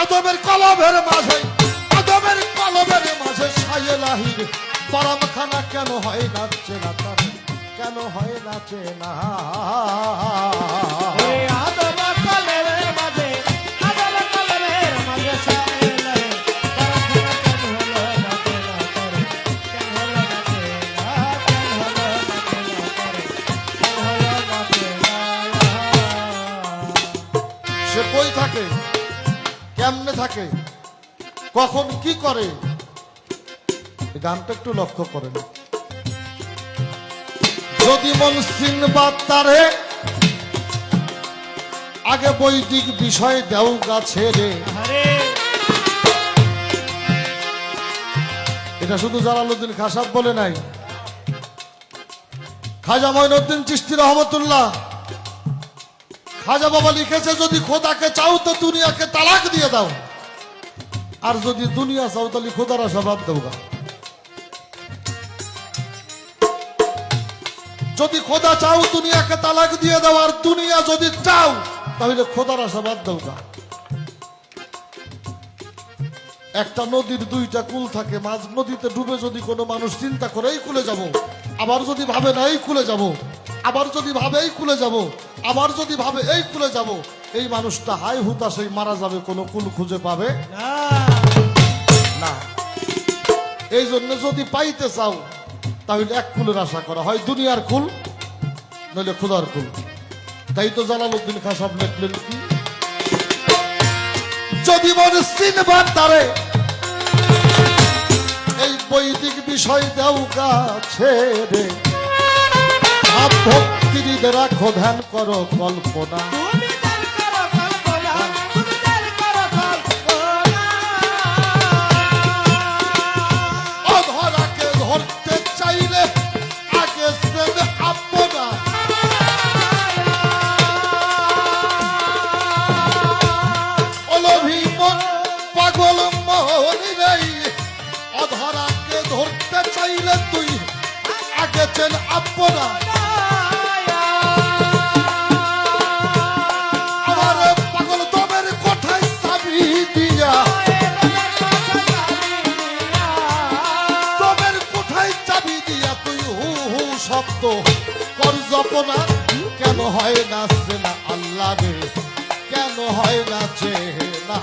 আদমের কলবের মাঝে, আদমের কলবের মাঝে সাইলাহির বারামখানা কেন হয় নাচে না তার, কেন হয় নাচে না? সে কই থাকে, কেমনে থাকে, কখন কি করে, গানটা একটু লক্ষ্য করেন। যদি মন চিনবা তারে আগে বৈদিক বিষয় দেও গাছে রে। এটা শুধু জালালউদ্দিন খাঁ সাহেব বলে নাই, খাজা মঈনুদ্দিন চিশতি রহমতুল্লাহ, খাজা বাবা লিখেছে যদি খোদাকে চাও তো দুনিয়াকে তালাক দিয়ে দাও, আর যদি দুনিয়া চাও তাহলে খোদার আশাবাদ দেও। যদি খোদা চাও দুনিয়াকে তালাক দিয়ে দাও, আর দুনিয়া যদি চাও তাহলে খোদার আশাবাদ দাও। একটা নদীর দুইটা কুল থাকে, মাঝ নদীতে ডুবে যদি কোনো মানুষ চিন্তা করে এই কুলে যাব, আবার যদি ভাবে না এই কুলে যাব, আবার যদি ভাবে এই কুলে যাব, আবার যদি ভাবে এই কুলে যাব, এই মানুষটা হাই হুতাশই মারা যাবে, কোনো কুল খুঁজে পাবে না। এই জন্য যদি পাইতে চাও তাহলে এক কুলের আশা করা হয়, দুনিয়ার কুল নইলে খোদার কুল। তাই তো জালালউদ্দিন খাঁ সাহেব লিখলেন কি, যদি মনে চিনবা তারে এই বৈদিক বিষয় দেও গাছে রে, ভাব ভক্তির রাখো ধ্যান করো কল্পনা। অধরাকে ধরতে চাইলে আগে সেন আপনা, অলোভী মন পাগল মনি নেই। অধরাকে ধরতে চাইলে তুই আগে চেন আপনা। আমার পাগল দমের কোঠায় চাবি দিয়া, দমের কোঠায় চাবি দিয়া তুই হু হু শব্দ কর জপনা। কেন হয় না চেনা আল্লাহ রে, কেন হয় না চেনা?